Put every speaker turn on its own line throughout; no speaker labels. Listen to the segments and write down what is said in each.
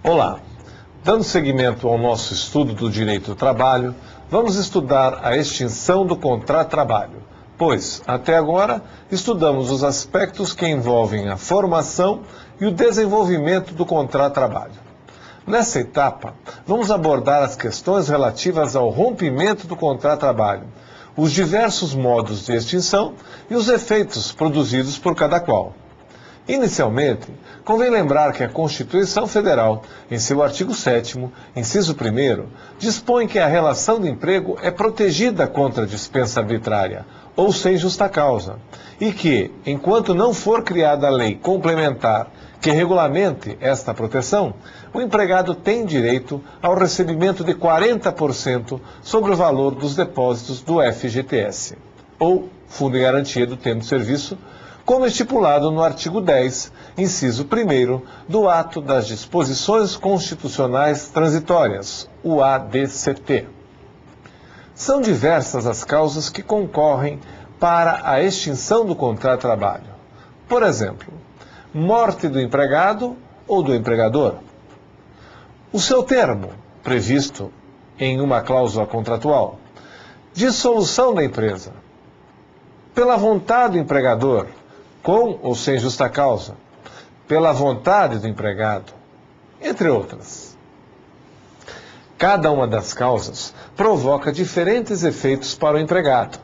Olá, dando seguimento ao nosso estudo do direito do trabalho, vamos estudar a extinção do contrato-trabalho, pois, até agora, estudamos os aspectos que envolvem a formação e o desenvolvimento do contrato-trabalho. Nessa etapa, vamos abordar as questões relativas ao rompimento do contrato-trabalho, os diversos modos de extinção e os efeitos produzidos por cada qual. Inicialmente, convém lembrar que a Constituição Federal, em seu artigo 7º, inciso 1º, dispõe que a relação de emprego é protegida contra a dispensa arbitrária ou sem justa causa, e que, enquanto não for criada a lei complementar que regulamente esta proteção, o empregado tem direito ao recebimento de 40% sobre o valor dos depósitos do FGTS, ou Fundo de Garantia do Tempo de Serviço, como estipulado no artigo 10, inciso 1º, do Ato das Disposições Constitucionais Transitórias, o ADCT. São diversas as causas que concorrem para a extinção do contrato de trabalho. Por exemplo, morte do empregado ou do empregador. O seu termo, previsto em uma cláusula contratual. Dissolução da empresa. Pela vontade do empregador, com ou sem justa causa, pela vontade do empregado, entre outras. Cada uma das causas provoca diferentes efeitos para o empregado,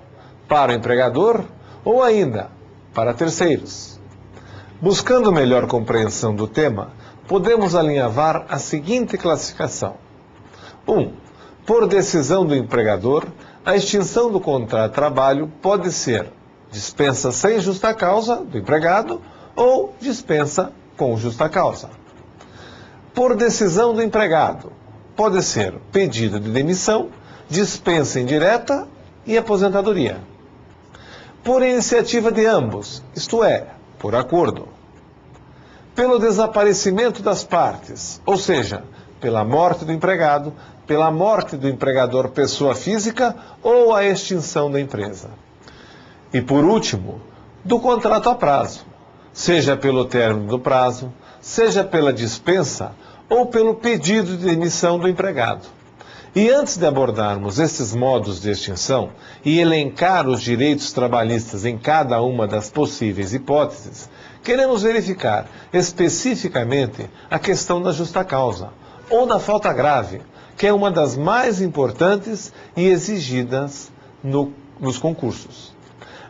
para o empregador ou ainda para terceiros. Buscando melhor compreensão do tema, podemos alinhavar a seguinte classificação. 1. Por decisão do empregador, a extinção do contrato de trabalho pode ser dispensa sem justa causa do empregado ou dispensa com justa causa. Por decisão do empregado, pode ser pedido de demissão, dispensa indireta e aposentadoria. Por iniciativa de ambos, isto é, por acordo. Pelo desaparecimento das partes, ou seja, pela morte do empregado, pela morte do empregador pessoa física ou a extinção da empresa. E por último, do contrato a prazo, seja pelo término do prazo, seja pela dispensa ou pelo pedido de demissão do empregado. E antes de abordarmos estes modos de extinção e elencar os direitos trabalhistas em cada uma das possíveis hipóteses, queremos verificar especificamente a questão da justa causa, ou da falta grave, que é uma das mais importantes e exigidas nos concursos.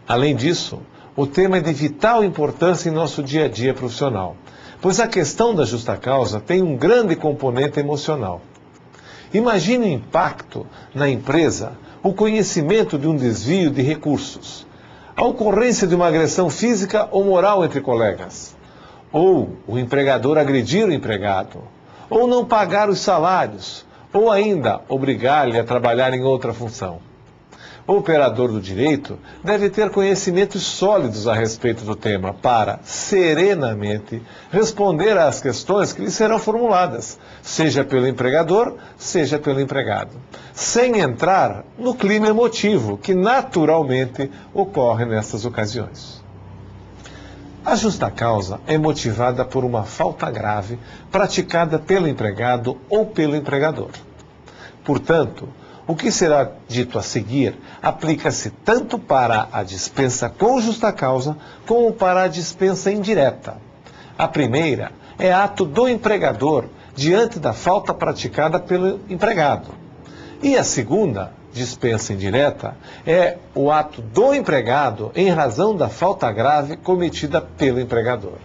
Além disso, o tema é de vital importância em nosso dia a dia profissional, pois a questão da justa causa tem um grande componente emocional. Imagine o impacto na empresa, o conhecimento de um desvio de recursos, a ocorrência de uma agressão física ou moral entre colegas, ou o empregador agredir o empregado, ou não pagar os salários, ou ainda obrigar-lhe a trabalhar em outra função. O operador do direito deve ter conhecimentos sólidos a respeito do tema para, serenamente, responder às questões que lhe serão formuladas, seja pelo empregador, seja pelo empregado, sem entrar no clima emotivo que naturalmente ocorre nessas ocasiões. A justa causa é motivada por uma falta grave praticada pelo empregado ou pelo empregador. Portanto, o que será dito a seguir aplica-se tanto para a dispensa com justa causa como para a dispensa indireta. A primeira é ato do empregador diante da falta praticada pelo empregado. E a segunda, dispensa indireta, é o ato do empregado em razão da falta grave cometida pelo empregador.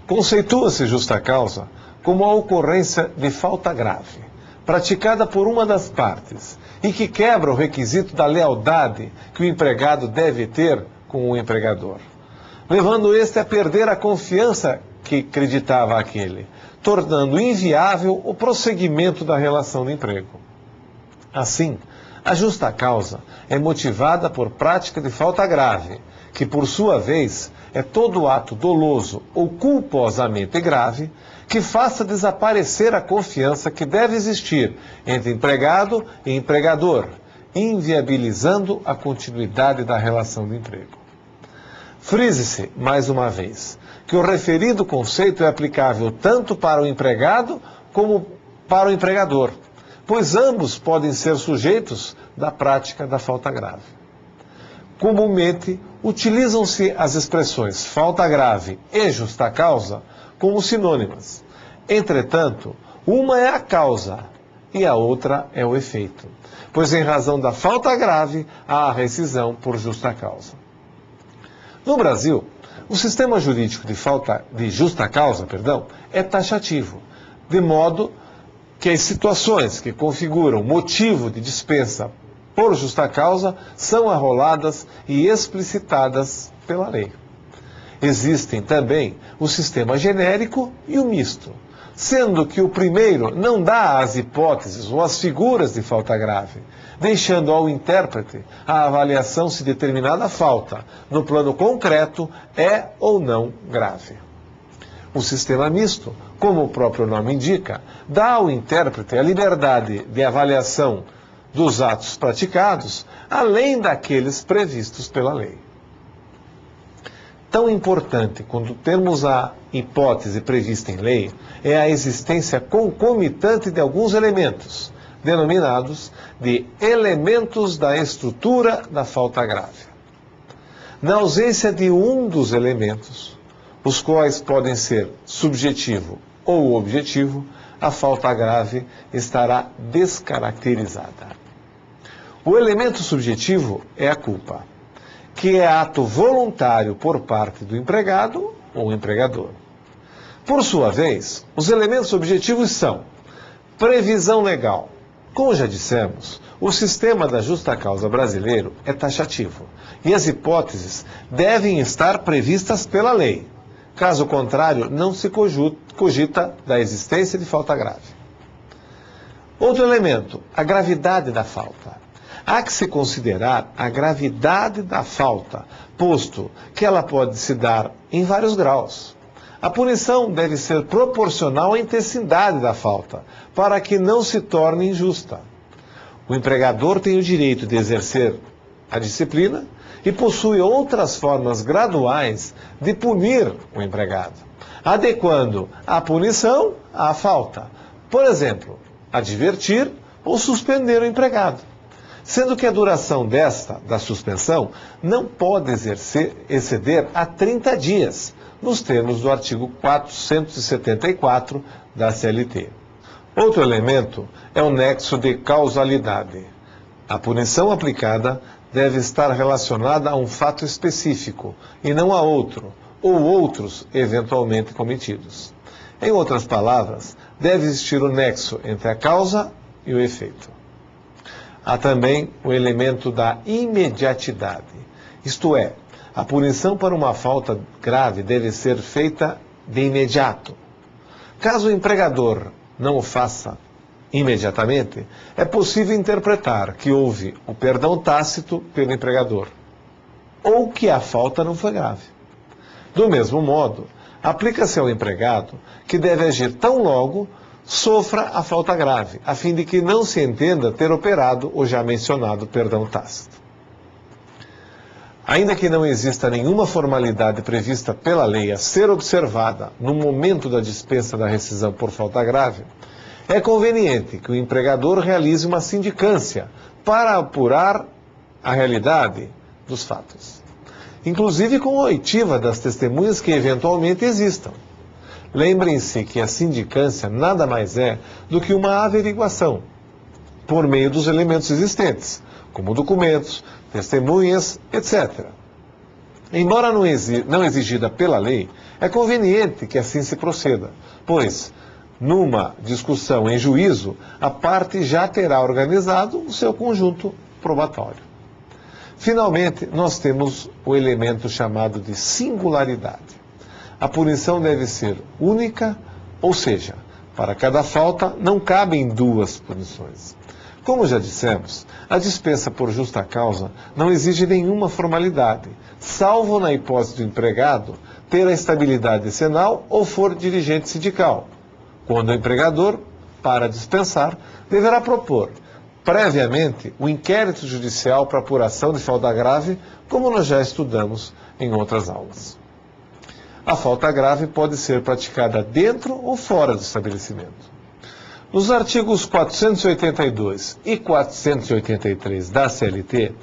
Conceitua-se justa causa como a ocorrência de falta grave praticada por uma das partes e que quebra o requisito da lealdade que o empregado deve ter com o empregador, levando este a perder a confiança que acreditava aquele, tornando inviável o prosseguimento da relação de emprego. Assim, a justa causa é motivada por prática de falta grave, que por sua vez é todo ato doloso ou culposamente grave que faça desaparecer a confiança que deve existir entre empregado e empregador, inviabilizando a continuidade da relação de emprego. Frise-se, mais uma vez, que o referido conceito é aplicável tanto para o empregado como para o empregador, pois ambos podem ser sujeitos da prática da falta grave. Comumente, utilizam-se as expressões falta grave e justa causa como sinônimas. Entretanto, uma é a causa e a outra é o efeito, pois em razão da falta grave há a rescisão por justa causa. No Brasil, o sistema jurídico de justa causa, é taxativo, de modo que as situações que configuram motivo de dispensa por justa causa são arroladas e explicitadas pela lei. Existem também o sistema genérico e o misto, sendo que o primeiro não dá as hipóteses ou as figuras de falta grave, deixando ao intérprete a avaliação se determinada falta, no plano concreto, é ou não grave. O sistema misto, como o próprio nome indica, dá ao intérprete a liberdade de avaliação dos atos praticados, além daqueles previstos pela lei. Tão importante quando temos a hipótese prevista em lei é a existência concomitante de alguns elementos, denominados de elementos da estrutura da falta grave. Na ausência de um dos elementos, os quais podem ser subjetivo ou objetivo, a falta grave estará descaracterizada. O elemento subjetivo é a culpa, que é ato voluntário por parte do empregado ou empregador. Por sua vez, os elementos objetivos são previsão legal. Como já dissemos, o sistema da justa causa brasileiro é taxativo e as hipóteses devem estar previstas pela lei. Caso contrário, não se cogita da existência de falta grave. Outro elemento, a gravidade da falta. Há que se considerar a gravidade da falta, posto que ela pode se dar em vários graus. A punição deve ser proporcional à intensidade da falta, para que não se torne injusta. O empregador tem o direito de exercer a disciplina e possui outras formas graduais de punir o empregado, adequando a punição à falta. Por exemplo, advertir ou suspender o empregado, sendo que a duração da suspensão não pode exceder a 30 dias, nos termos do artigo 474 da CLT. Outro elemento é o nexo de causalidade. A punição aplicada deve estar relacionada a um fato específico e não a outro, ou outros eventualmente cometidos. Em outras palavras, deve existir o nexo entre a causa e o efeito. Há também o elemento da imediatidade, isto é, a punição para uma falta grave deve ser feita de imediato. Caso o empregador não o faça imediatamente, é possível interpretar que houve o perdão tácito pelo empregador, ou que a falta não foi grave. Do mesmo modo, aplica-se ao empregado que deve agir tão logo sofra a falta grave, a fim de que não se entenda ter operado o já mencionado perdão tácito. Ainda que não exista nenhuma formalidade prevista pela lei a ser observada no momento da dispensa da rescisão por falta grave, é conveniente que o empregador realize uma sindicância para apurar a realidade dos fatos, inclusive com a oitiva das testemunhas que eventualmente existam. Lembrem-se que a sindicância nada mais é do que uma averiguação, por meio dos elementos existentes, como documentos, testemunhas, etc. Embora não exigida pela lei, é conveniente que assim se proceda, pois, numa discussão em juízo, a parte já terá organizado o seu conjunto probatório. Finalmente, nós temos o elemento chamado de singularidade. A punição deve ser única, ou seja, para cada falta não cabem duas punições. Como já dissemos, a dispensa por justa causa não exige nenhuma formalidade, salvo na hipótese do empregado ter a estabilidade decenal ou for dirigente sindical, quando o empregador, para dispensar, deverá propor previamente o inquérito judicial para apuração de falta grave, como nós já estudamos em outras aulas. A falta grave pode ser praticada dentro ou fora do estabelecimento. Nos artigos 482 e 483 da CLT,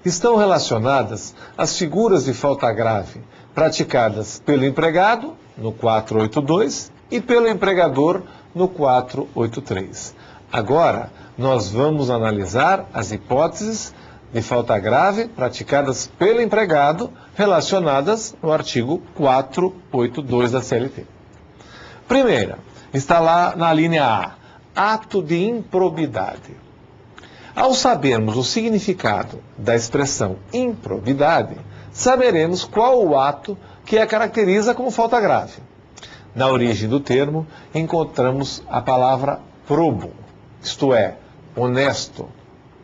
estão relacionadas as figuras de falta grave praticadas pelo empregado, no 482, e pelo empregador, no 483. Agora, nós vamos analisar as hipóteses de falta grave praticadas pelo empregado relacionadas no artigo 482 da CLT. Primeira, está lá na linha A, ato de improbidade. Ao sabermos o significado da expressão improbidade, saberemos qual o ato que a caracteriza como falta grave. Na origem do termo, encontramos a palavra probo, isto é, honesto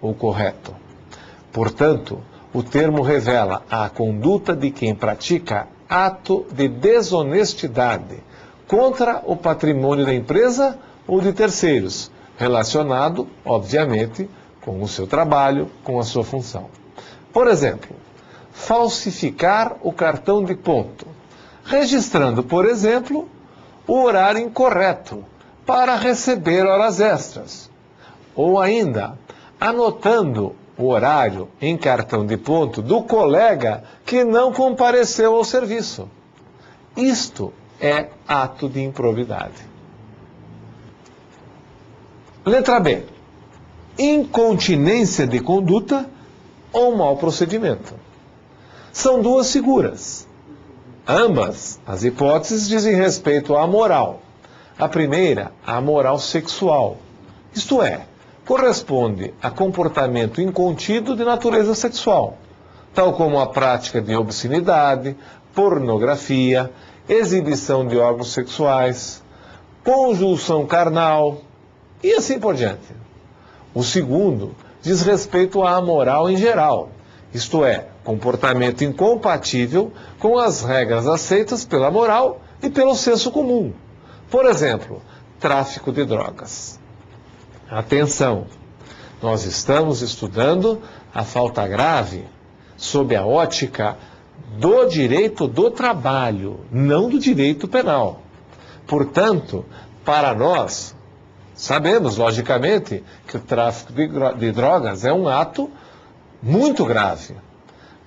ou correto. Portanto, o termo revela a conduta de quem pratica ato de desonestidade contra o patrimônio da empresa ou de terceiros, relacionado, obviamente, com o seu trabalho, com a sua função. Por exemplo, falsificar o cartão de ponto, registrando, por exemplo, o horário incorreto para receber horas extras. Ou ainda, anotando o horário em cartão de ponto do colega que não compareceu ao serviço. Isto é ato de improbidade. Letra B. Incontinência de conduta ou mau procedimento. São duas figuras. Ambas as hipóteses dizem respeito à moral. A primeira, a moral sexual. Isto é, corresponde a comportamento incontido de natureza sexual, tal como a prática de obscenidade, pornografia, exibição de órgãos sexuais, conjunção carnal e assim por diante. O segundo diz respeito à moral em geral, isto é, comportamento incompatível com as regras aceitas pela moral e pelo senso comum. Por exemplo, tráfico de drogas. Atenção, nós estamos estudando a falta grave sob a ótica do direito do trabalho, não do direito penal. Portanto, para nós, sabemos, logicamente, que o tráfico de drogas é um ato muito grave.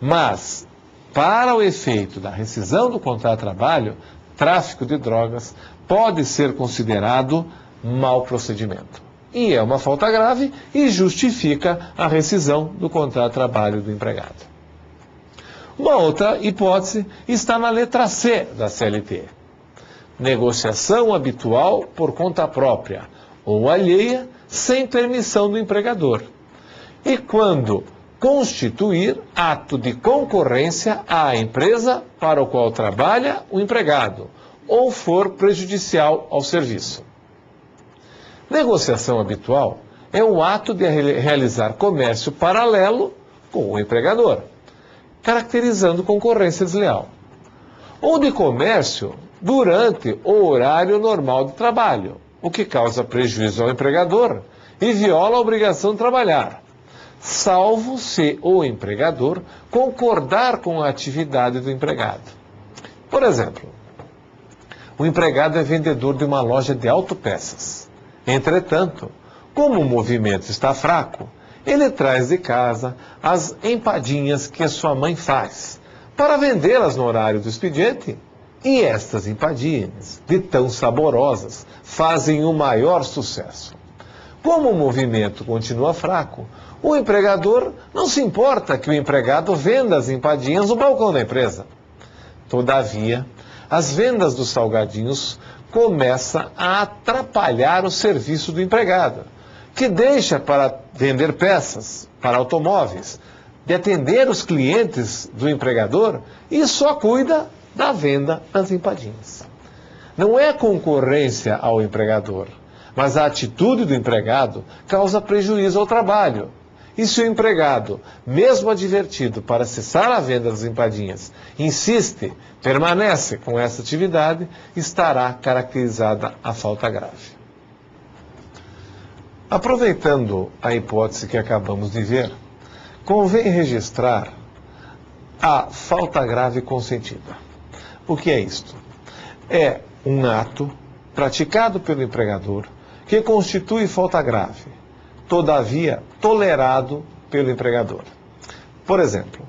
Mas, para o efeito da rescisão do contrato de trabalho, tráfico de drogas pode ser considerado mau procedimento. E é uma falta grave e justifica a rescisão do contrato de trabalho do empregado. Uma outra hipótese está na letra C da CLT. Negociação habitual por conta própria ou alheia sem permissão do empregador. E quando constituir ato de concorrência à empresa para o qual trabalha o empregado ou for prejudicial ao serviço. Negociação habitual é o ato de realizar comércio paralelo com o empregador, caracterizando concorrência desleal. Ou de comércio durante o horário normal de trabalho, o que causa prejuízo ao empregador e viola a obrigação de trabalhar, salvo se o empregador concordar com a atividade do empregado. Por exemplo, o empregado é vendedor de uma loja de autopeças. Entretanto, como o movimento está fraco, ele traz de casa as empadinhas que a sua mãe faz, para vendê-las no horário do expediente, e estas empadinhas, de tão saborosas, fazem o maior sucesso. Como o movimento continua fraco, o empregador não se importa que o empregado venda as empadinhas no balcão da empresa. Todavia, as vendas dos salgadinhos começam a atrapalhar o serviço do empregado, que deixa para vender peças para automóveis, de atender os clientes do empregador e só cuida da venda das empadinhas. Não é concorrência ao empregador, mas a atitude do empregado causa prejuízo ao trabalho. E se o empregado, mesmo advertido para cessar a venda das empadinhas, insiste, permanece com essa atividade, estará caracterizada a falta grave. Aproveitando a hipótese que acabamos de ver, convém registrar a falta grave consentida. O que é isto? É um ato praticado pelo empregador que constitui falta grave, todavia tolerado pelo empregador. Por exemplo,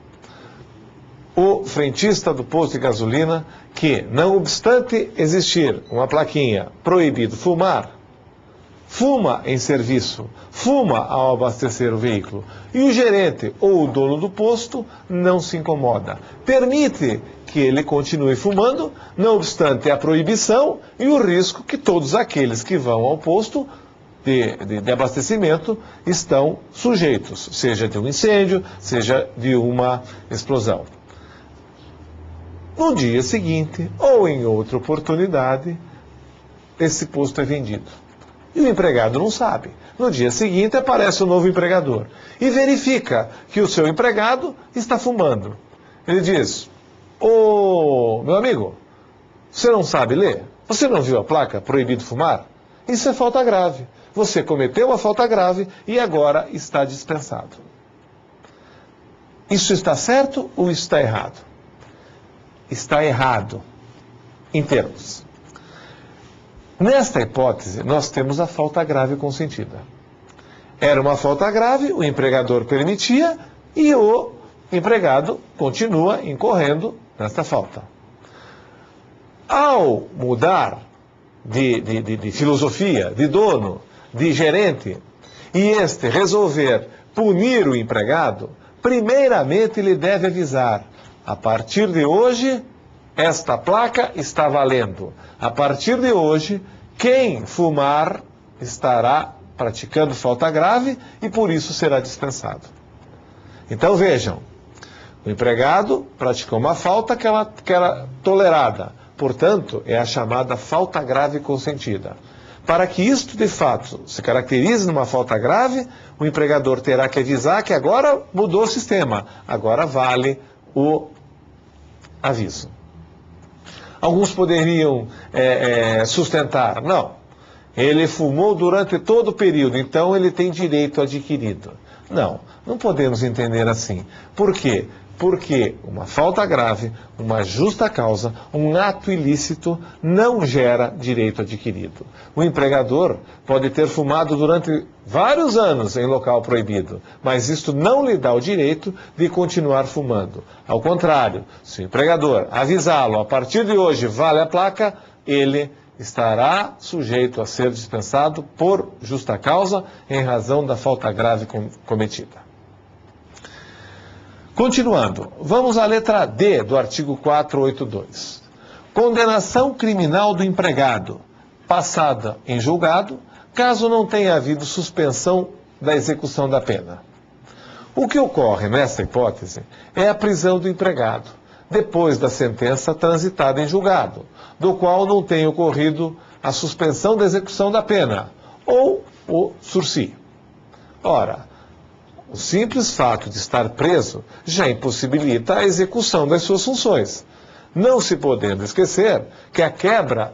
o frentista do posto de gasolina que, não obstante existir uma plaquinha proibido fumar, fuma em serviço, fuma ao abastecer o veículo, e o gerente ou o dono do posto não se incomoda. Permite que ele continue fumando, não obstante a proibição e o risco que todos aqueles que vão ao posto de abastecimento estão sujeitos, seja de um incêndio, seja de uma explosão. No dia seguinte, ou em outra oportunidade, esse posto é vendido. E o empregado não sabe. No dia seguinte aparece um novo empregador e verifica que o seu empregado está fumando. Ele diz: ô, meu amigo, você não sabe ler? Você não viu a placa proibido fumar? Isso é falta grave. Você cometeu uma falta grave e agora está dispensado. Isso está certo ou está errado? Está errado, em termos. Nesta hipótese, nós temos a falta grave consentida. Era uma falta grave, o empregador permitia e o empregado continua incorrendo nesta falta. Ao mudar de filosofia, de dono, de gerente, e este resolver punir o empregado, primeiramente ele deve avisar: a partir de hoje, esta placa está valendo. A partir de hoje, quem fumar estará praticando falta grave e por isso será dispensado. Então vejam, o empregado praticou uma falta que era tolerada, portanto, é a chamada falta grave consentida. Para que isto de fato se caracterize numa falta grave, o empregador terá que avisar que agora mudou o sistema, agora vale o aviso. Alguns poderiam sustentar: não, ele fumou durante todo o período, então ele tem direito adquirido. Não, não podemos entender assim. Por quê? Porque uma falta grave, uma justa causa, um ato ilícito não gera direito adquirido. O empregador pode ter fumado durante vários anos em local proibido, mas isto não lhe dá o direito de continuar fumando. Ao contrário, se o empregador avisá-lo: a partir de hoje vale a placa, ele estará sujeito a ser dispensado por justa causa em razão da falta grave cometida. Continuando, vamos à letra D do artigo 482. Condenação criminal do empregado, passada em julgado, caso não tenha havido suspensão da execução da pena. O que ocorre nessa hipótese é a prisão do empregado, depois da sentença transitada em julgado, do qual não tenha ocorrido a suspensão da execução da pena, ou o sursi. Ora, o simples fato de estar preso já impossibilita a execução das suas funções, não se podendo esquecer que a quebra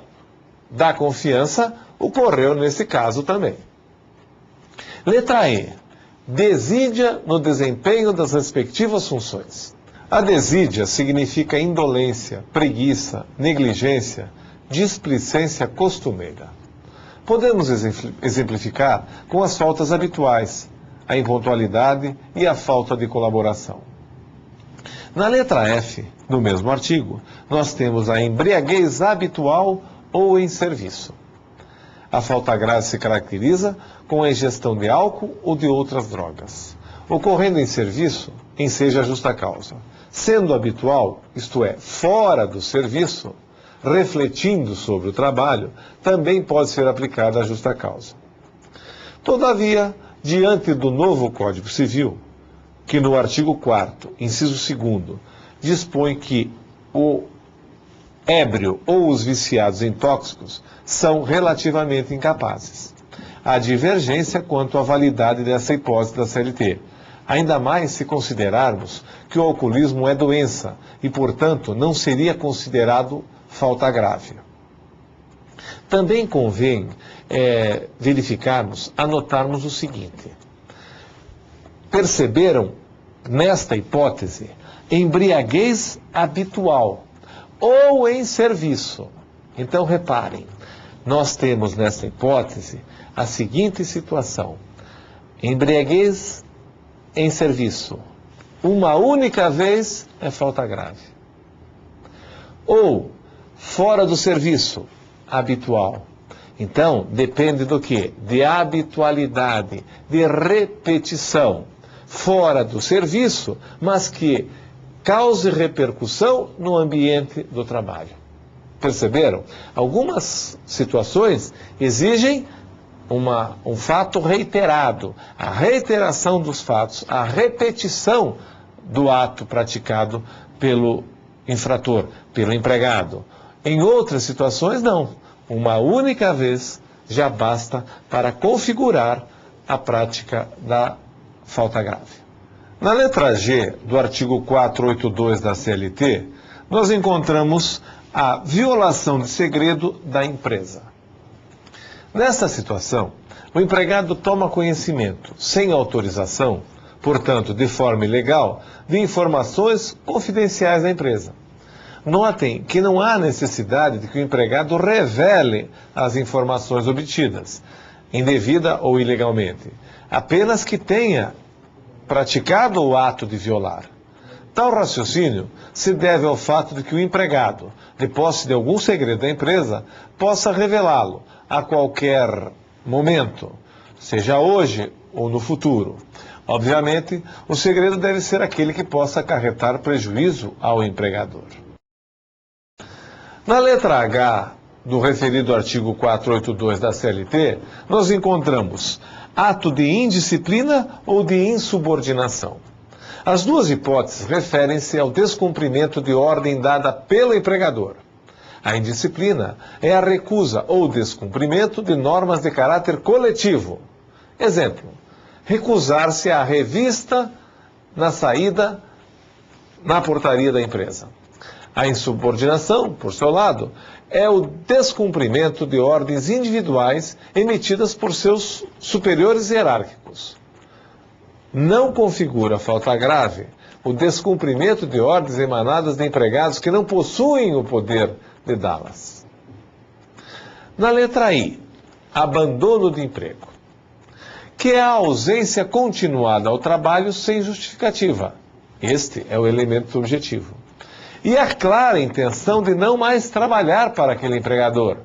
da confiança ocorreu nesse caso também. Letra E. Desídia no desempenho das respectivas funções. A desídia significa indolência, preguiça, negligência, displicência costumeira. Podemos exemplificar com as faltas habituais, a impontualidade e a falta de colaboração. Na letra F, no mesmo artigo, nós temos a embriaguez habitual ou em serviço. A falta grave se caracteriza com a ingestão de álcool ou de outras drogas. Ocorrendo em serviço, enseja a justa causa. Sendo habitual, isto é, fora do serviço, refletindo sobre o trabalho, também pode ser aplicada a justa causa. Todavia, diante do novo Código Civil, que no artigo 4º, inciso 2º, dispõe que o ébrio ou os viciados em tóxicos são relativamente incapazes. Há divergência quanto à validade dessa hipótese da CLT, ainda mais se considerarmos que o alcoolismo é doença e, portanto, não seria considerado falta grave. Também convém verificarmos, anotarmos o seguinte: perceberam nesta hipótese embriaguez habitual ou em serviço. Então reparem, nós temos nessa hipótese a seguinte situação: embriaguez em serviço, uma única vez é falta grave. Ou fora do serviço, habitual. Então, depende do quê? De habitualidade, de repetição. Fora do serviço, mas que cause repercussão no ambiente do trabalho. Perceberam? Algumas situações exigem um fato reiterado, a reiteração dos fatos, a repetição do ato praticado pelo infrator, pelo empregado. Em outras situações, não. Uma única vez já basta para configurar a prática da falta grave. Na letra G do artigo 482 da CLT, nós encontramos a violação de segredo da empresa. Nessa situação, o empregado toma conhecimento, sem autorização, portanto, de forma ilegal, de informações confidenciais da empresa. Notem que não há necessidade de que o empregado revele as informações obtidas, indevida ou ilegalmente, apenas que tenha praticado o ato de violar. Tal raciocínio se deve ao fato de que o empregado, de posse de algum segredo da empresa, possa revelá-lo a qualquer momento, seja hoje ou no futuro. Obviamente, o segredo deve ser aquele que possa acarretar prejuízo ao empregador. Na letra H do referido artigo 482 da CLT, nós encontramos ato de indisciplina ou de insubordinação. As duas hipóteses referem-se ao descumprimento de ordem dada pelo empregador. A indisciplina é a recusa ou descumprimento de normas de caráter coletivo. Exemplo: recusar-se à revista na saída na portaria da empresa. A insubordinação, por seu lado, é o descumprimento de ordens individuais emitidas por seus superiores hierárquicos. Não configura falta grave o descumprimento de ordens emanadas de empregados que não possuem o poder de dá-las. Na letra I, abandono de emprego, que é a ausência continuada ao trabalho sem justificativa. Este é o elemento subjetivo. E a clara intenção de não mais trabalhar para aquele empregador,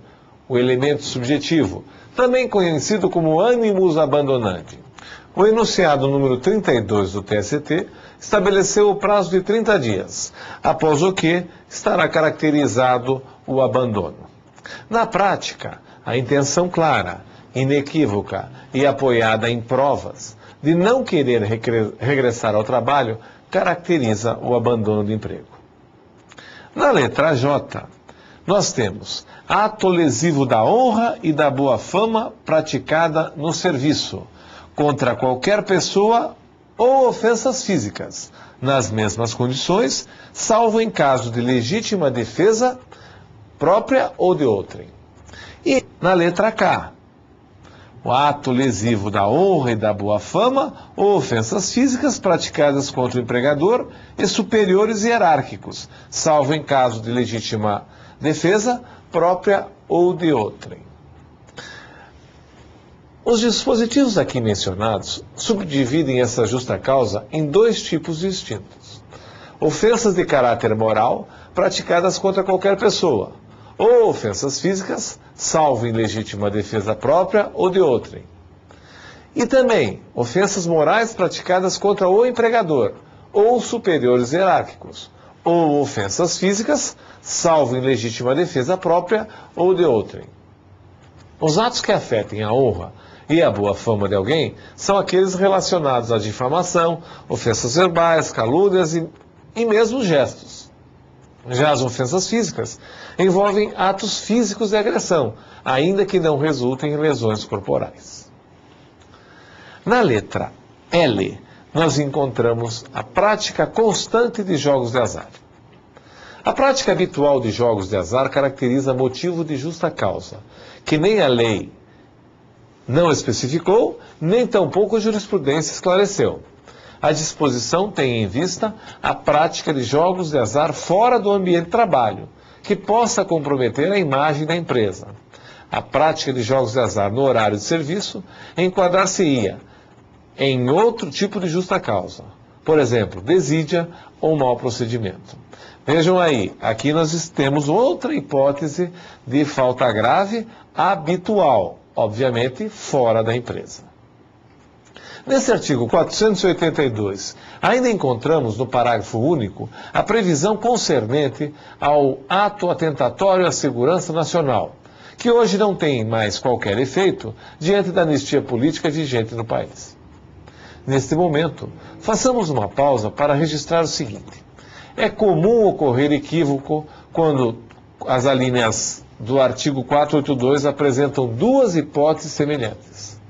o elemento subjetivo, também conhecido como ânimos abandonante. O enunciado número 32 do TST estabeleceu o prazo de 30 dias, após o que estará caracterizado o abandono. Na prática, a intenção clara, inequívoca e apoiada em provas de não querer regressar ao trabalho caracteriza o abandono do emprego. Na letra J, nós temos ato lesivo da honra e da boa fama praticada no serviço, contra qualquer pessoa ou ofensas físicas, nas mesmas condições, salvo em caso de legítima defesa própria ou de outrem. E na letra K, o ato lesivo da honra e da boa fama ou ofensas físicas praticadas contra o empregador e superiores hierárquicos, salvo em caso de legítima defesa própria ou de outrem. Os dispositivos aqui mencionados subdividem essa justa causa em dois tipos distintos: ofensas de caráter moral praticadas contra qualquer pessoa, ou ofensas físicas, salvo em legítima defesa própria ou de outrem. E também ofensas morais praticadas contra o empregador, ou superiores hierárquicos, ou ofensas físicas, salvo em legítima defesa própria ou de outrem. Os atos que afetem a honra e a boa fama de alguém são aqueles relacionados à difamação, ofensas verbais, calúnias e mesmo gestos. Já as ofensas físicas envolvem atos físicos de agressão, ainda que não resultem em lesões corporais. Na letra L, nós encontramos a prática constante de jogos de azar. A prática habitual de jogos de azar caracteriza motivo de justa causa, que nem a lei não especificou, nem tampouco a jurisprudência esclareceu. A disposição tem em vista a prática de jogos de azar fora do ambiente de trabalho, que possa comprometer a imagem da empresa. a prática de jogos de azar no horário de serviço, enquadrar-se-ia em outro tipo de justa causa. Por exemplo, desídia ou mau procedimento. Vejam aí, aqui nós temos outra hipótese de falta grave habitual, obviamente fora da empresa. Nesse artigo 482, ainda encontramos no parágrafo único a previsão concernente ao ato atentatório à segurança nacional, que hoje não tem mais qualquer efeito diante da anistia política vigente no país. Neste momento, façamos uma pausa para registrar o seguinte. É comum ocorrer equívoco quando as alíneas do artigo 482 apresentam duas hipóteses semelhantes.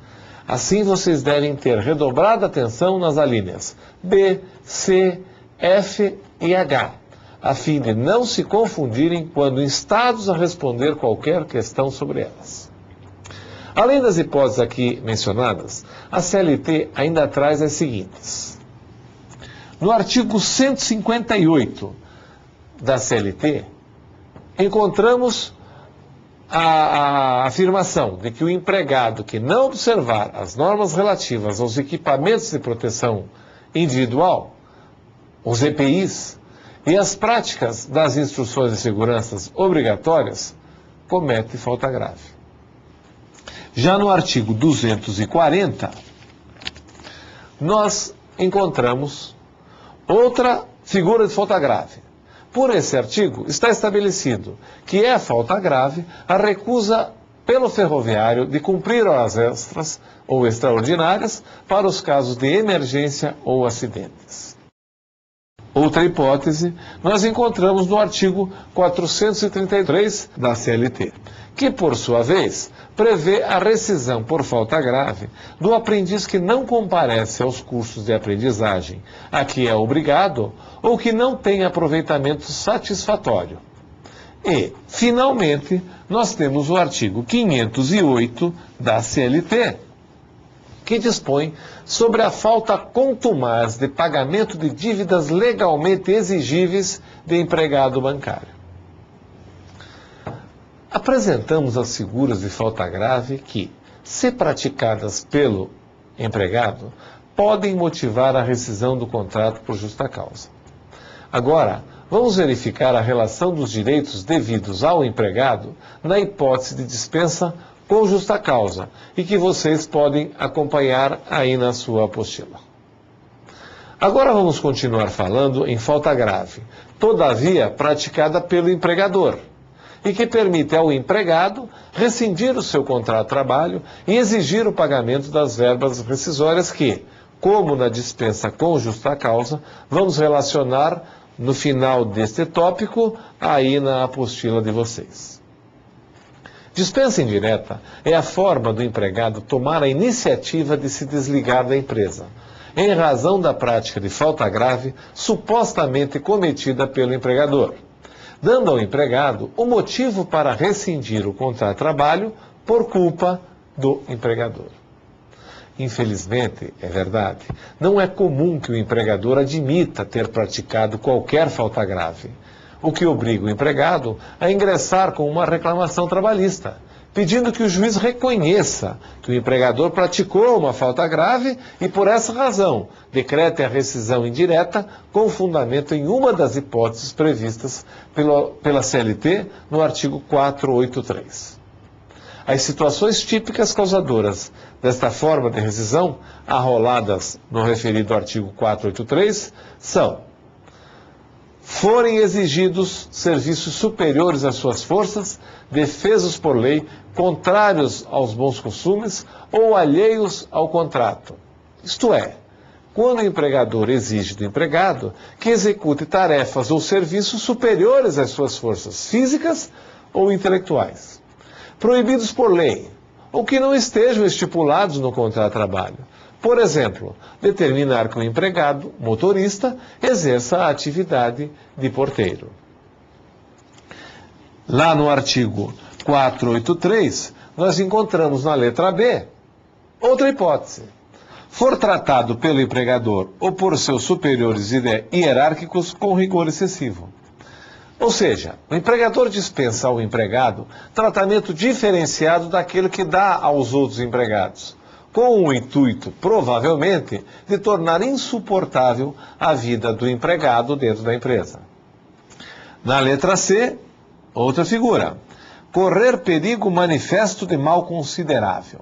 Assim, vocês devem ter redobrada atenção nas alíneas B, C, F e H, a fim de não se confundirem quando instados a responder qualquer questão sobre elas. Além das hipóteses aqui mencionadas, a CLT ainda traz as seguintes. No artigo 158 da CLT, encontramos a afirmação de que o empregado que não observar as normas relativas aos equipamentos de proteção individual, os EPIs, e as práticas das instruções de segurança obrigatórias, comete falta grave. Já no artigo 240, nós encontramos outra figura de falta grave. Por esse artigo, está estabelecido que é falta grave a recusa pelo ferroviário de cumprir horas extras ou extraordinárias para os casos de emergência ou acidentes. Outra hipótese nós encontramos no artigo 433 da CLT, que, por sua vez, prevê a rescisão por falta grave do aprendiz que não comparece aos cursos de aprendizagem a que é obrigado ou que não tem aproveitamento satisfatório. E, finalmente, nós temos o artigo 508 da CLT, que dispõe sobre a falta contumaz de pagamento de dívidas legalmente exigíveis de empregado bancário. Apresentamos as figuras de falta grave que, se praticadas pelo empregado, podem motivar a rescisão do contrato por justa causa. Agora, vamos verificar a relação dos direitos devidos ao empregado na hipótese de dispensa com justa causa e que vocês podem acompanhar aí na sua apostila. Agora vamos continuar falando em falta grave, todavia praticada pelo empregador, e que permite ao empregado rescindir o seu contrato de trabalho e exigir o pagamento das verbas rescisórias que, como na dispensa com justa causa, vamos relacionar no final deste tópico aí na apostila de vocês. Dispensa indireta é a forma do empregado tomar a iniciativa de se desligar da empresa, em razão da prática de falta grave supostamente cometida pelo empregador, dando ao empregado o motivo para rescindir o contrato de trabalho por culpa do empregador. Infelizmente, é verdade, não é comum que o empregador admita ter praticado qualquer falta grave, o que obriga o empregado a ingressar com uma reclamação trabalhista, pedindo que o juiz reconheça que o empregador praticou uma falta grave e, por essa razão, decrete a rescisão indireta com fundamento em uma das hipóteses previstas pela CLT no artigo 483. As situações típicas causadoras desta forma de rescisão, arroladas no referido artigo 483, são: forem exigidos serviços superiores às suas forças, defesos por lei, contrários aos bons costumes ou alheios ao contrato. Isto é, quando o empregador exige do empregado que execute tarefas ou serviços superiores às suas forças físicas ou intelectuais, proibidos por lei, ou que não estejam estipulados no contrato de trabalho. Por exemplo, determinar que o empregado, motorista, exerça a atividade de porteiro. Lá no artigo 483, nós encontramos na letra B outra hipótese. For tratado pelo empregador ou por seus superiores hierárquicos com rigor excessivo. Ou seja, o empregador dispensa ao empregado tratamento diferenciado daquele que dá aos outros empregados, com o intuito, provavelmente, de tornar insuportável a vida do empregado dentro da empresa. Na letra C, outra figura. Correr perigo manifesto de mal considerável.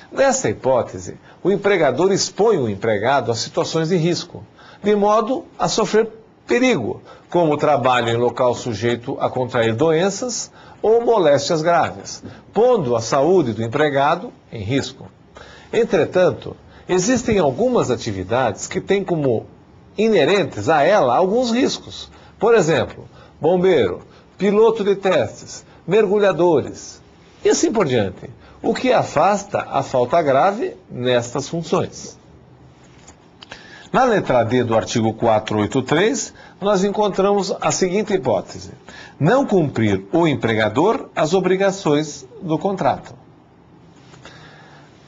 Nessa hipótese, o empregador expõe o empregado a situações de risco, de modo a sofrer perigo, como trabalho em local sujeito a contrair doenças ou moléstias graves, pondo a saúde do empregado em risco. Entretanto, existem algumas atividades que têm como inerentes a ela alguns riscos. Por exemplo, bombeiro, piloto de testes, mergulhadores e assim por diante, o que afasta a falta grave nestas funções. Na letra D do artigo 483, nós encontramos a seguinte hipótese: não cumprir o empregador as obrigações do contrato.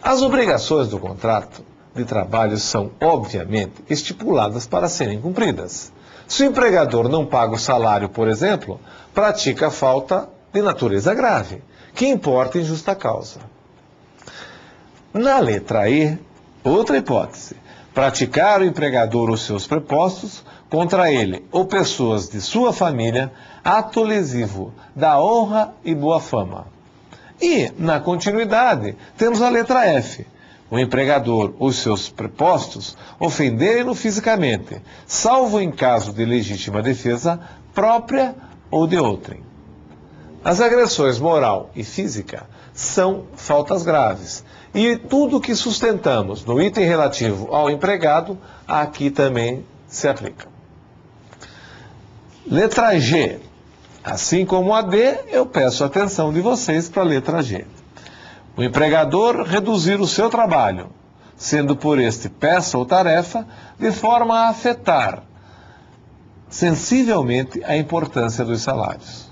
As obrigações do contrato de trabalho são, obviamente, estipuladas para serem cumpridas. Se o empregador não paga o salário, por exemplo, pratica falta de natureza grave, que importa em justa causa. Na letra E, outra hipótese: praticar o empregador os seus prepostos contra ele ou pessoas de sua família, ato lesivo da honra e boa fama. E, na continuidade, temos a letra F. O empregador ou seus prepostos ofenderem-no fisicamente, salvo em caso de legítima defesa própria ou de outrem. As agressões moral e física são faltas graves, e tudo que sustentamos no item relativo ao empregado, aqui também se aplica. Letra G. Assim como a D, eu peço a atenção de vocês para a letra G. O empregador reduzir o seu trabalho, sendo por este peça ou tarefa, de forma a afetar sensivelmente a importância dos salários.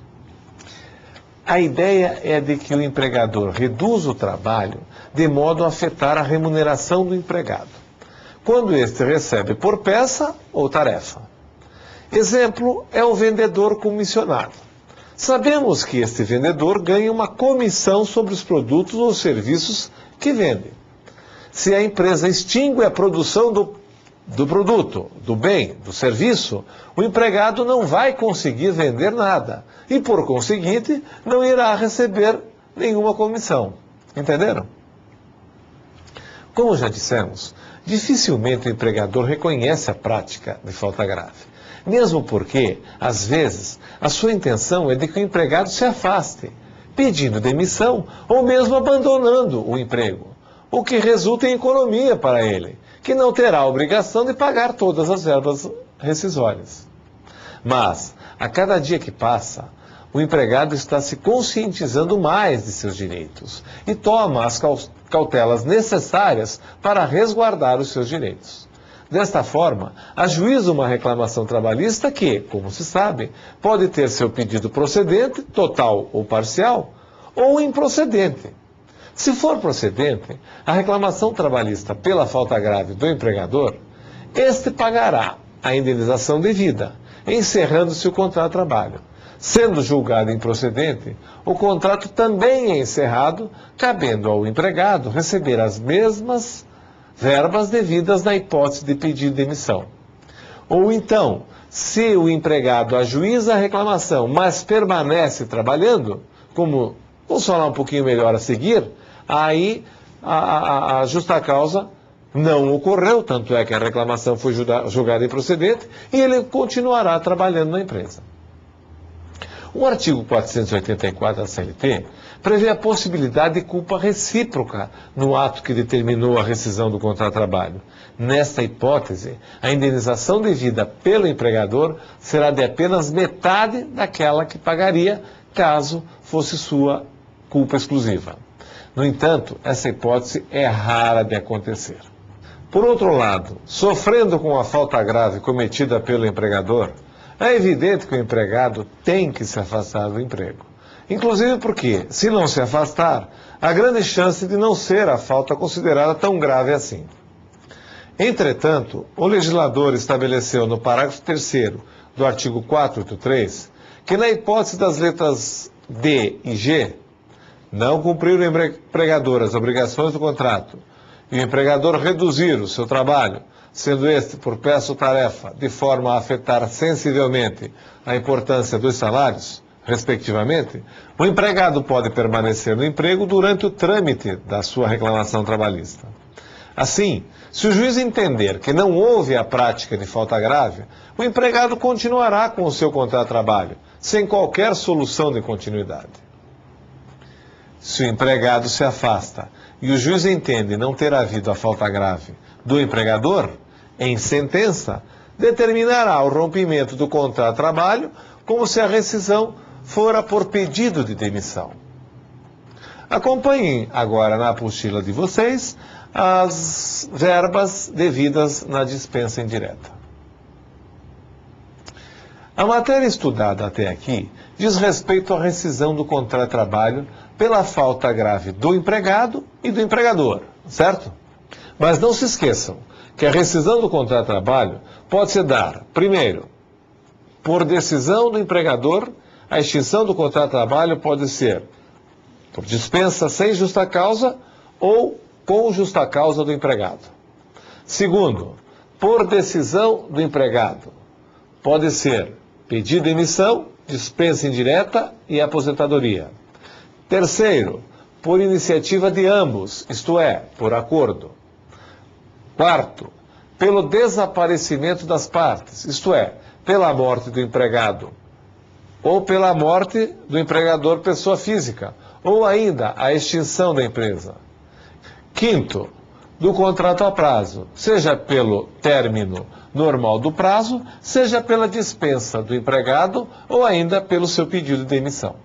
A ideia é de que o empregador reduza o trabalho de modo a afetar a remuneração do empregado, quando este recebe por peça ou tarefa. Exemplo é o vendedor comissionado. Sabemos que este vendedor ganha uma comissão sobre os produtos ou serviços que vende. Se a empresa extingue a produção do produto, do bem, do serviço, o empregado não vai conseguir vender nada e, por conseguinte, não irá receber nenhuma comissão. Entenderam? Como já dissemos, dificilmente o empregador reconhece a prática de falta grave, mesmo porque, às vezes, a sua intenção é de que o empregado se afaste, pedindo demissão ou mesmo abandonando o emprego, o que resulta em economia para ele, que não terá a obrigação de pagar todas as verbas rescisórias. Mas, a cada dia que passa, o empregado está se conscientizando mais de seus direitos e toma as cautelas necessárias para resguardar os seus direitos. Desta forma, ajuiza uma reclamação trabalhista que, como se sabe, pode ter seu pedido procedente, total ou parcial, ou improcedente. Se for procedente, a reclamação trabalhista pela falta grave do empregador, este pagará a indenização devida, encerrando-se o contrato de trabalho. Sendo julgado improcedente, o contrato também é encerrado, cabendo ao empregado receber as mesmas verbas devidas na hipótese de pedir demissão. Ou então, se o empregado ajuiza a reclamação, mas permanece trabalhando, como vamos falar um pouquinho melhor a seguir, aí a justa causa não ocorreu, tanto é que a reclamação foi julgada improcedente e ele continuará trabalhando na empresa. O artigo 484 da CLT prevê a possibilidade de culpa recíproca no ato que determinou a rescisão do contrato de trabalho. Nesta hipótese, a indenização devida pelo empregador será de apenas metade daquela que pagaria caso fosse sua culpa exclusiva. No entanto, essa hipótese é rara de acontecer. Por outro lado, sofrendo com a falta grave cometida pelo empregador, é evidente que o empregado tem que se afastar do emprego. Inclusive porque, se não se afastar, há grande chance de não ser a falta considerada tão grave assim. Entretanto, o legislador estabeleceu no parágrafo 3º do artigo 483 que na hipótese das letras D e G, não cumprir o empregador as obrigações do contrato e o empregador reduzir o seu trabalho, sendo este por peça ou tarefa, de forma a afetar sensivelmente a importância dos salários, respectivamente, o empregado pode permanecer no emprego durante o trâmite da sua reclamação trabalhista. Assim, se o juiz entender que não houve a prática de falta grave, o empregado continuará com o seu contrato de trabalho, sem qualquer solução de continuidade. Se o empregado se afasta e o juiz entende não ter havido a falta grave do empregador, em sentença, determinará o rompimento do contrato de trabalho como se a rescisão fora por pedido de demissão. Acompanhem agora na apostila de vocês as verbas devidas na dispensa indireta. A matéria estudada até aqui diz respeito à rescisão do contrato de trabalho pela falta grave do empregado e do empregador, certo? Mas não se esqueçam que a rescisão do contrato de trabalho pode se dar, primeiro, por decisão do empregador. A extinção do contrato de trabalho pode ser por dispensa sem justa causa ou com justa causa do empregado. Segundo, por decisão do empregado. Pode ser pedido de demissão, dispensa indireta e aposentadoria. Terceiro, por iniciativa de ambos, isto é, por acordo. Quarto, pelo desaparecimento das partes, isto é, pela morte do empregado ou pela morte do empregador pessoa física, ou ainda a extinção da empresa. Quinto, do contrato a prazo, seja pelo término normal do prazo, seja pela dispensa do empregado ou ainda pelo seu pedido de demissão.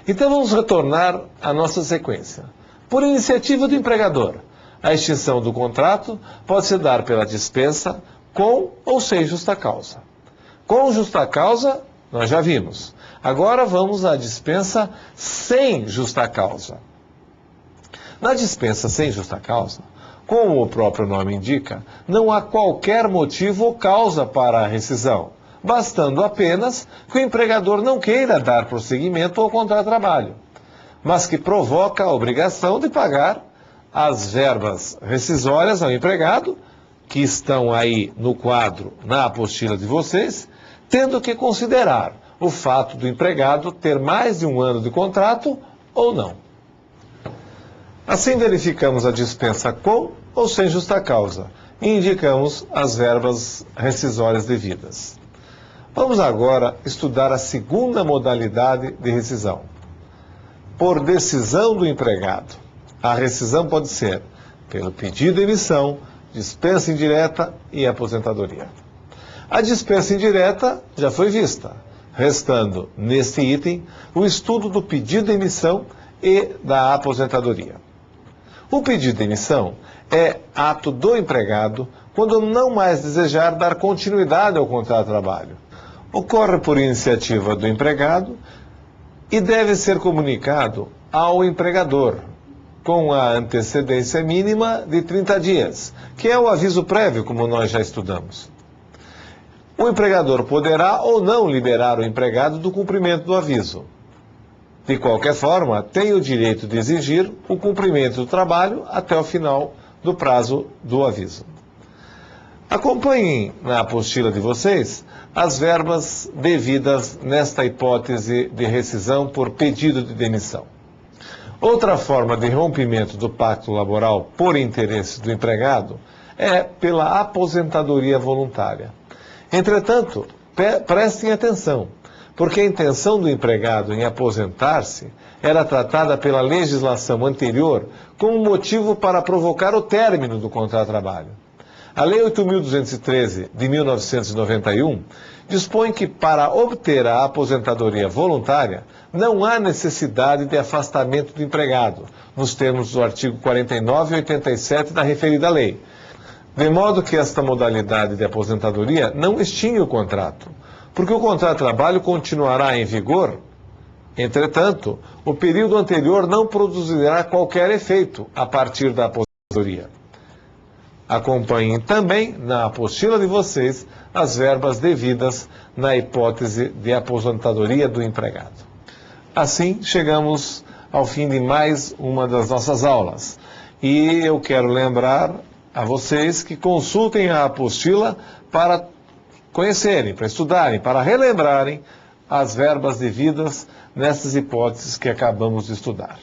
Então vamos retornar à nossa sequência. Por iniciativa do empregador, a extinção do contrato pode se dar pela dispensa com ou sem justa causa. Com justa causa, nós já vimos. Agora vamos à dispensa sem justa causa. Na dispensa sem justa causa, como o próprio nome indica, não há qualquer motivo ou causa para a rescisão, bastando apenas que o empregador não queira dar prosseguimento ao contrato de trabalho, mas que provoca a obrigação de pagar as verbas rescisórias ao empregado, que estão aí no quadro, na apostila de vocês, tendo que considerar o fato do empregado ter mais de um ano de contrato ou não. Assim verificamos a dispensa com ou sem justa causa e indicamos as verbas rescisórias devidas. Vamos agora estudar a segunda modalidade de rescisão. Por decisão do empregado. A rescisão pode ser pelo pedido de demissão, dispensa indireta e aposentadoria. A dispensa indireta já foi vista, restando neste item o estudo do pedido de demissão e da aposentadoria. O pedido de demissão é ato do empregado quando não mais desejar dar continuidade ao contrato de trabalho. Ocorre por iniciativa do empregado e deve ser comunicado ao empregador, com a antecedência mínima de 30 dias, que é o aviso prévio, como nós já estudamos. O empregador poderá ou não liberar o empregado do cumprimento do aviso. De qualquer forma, tem o direito de exigir o cumprimento do trabalho até o final do prazo do aviso. Acompanhem na apostila de vocês as verbas devidas nesta hipótese de rescisão por pedido de demissão. Outra forma de rompimento do pacto laboral por interesse do empregado é pela aposentadoria voluntária. Entretanto, prestem atenção, porque a intenção do empregado em aposentar-se era tratada pela legislação anterior como motivo para provocar o término do contrato de trabalho. A Lei 8.213, de 1991, dispõe que para obter a aposentadoria voluntária não há necessidade de afastamento do empregado, nos termos do artigo 49 e 87 da referida lei, de modo que esta modalidade de aposentadoria não extingue o contrato, porque o contrato de trabalho continuará em vigor. Entretanto, o período anterior não produzirá qualquer efeito a partir da aposentadoria. Acompanhem também na apostila de vocês as verbas devidas na hipótese de aposentadoria do empregado. Assim, chegamos ao fim de mais uma das nossas aulas. E eu quero lembrar a vocês que consultem a apostila para conhecerem, para estudarem, para relembrarem as verbas devidas nessas hipóteses que acabamos de estudar.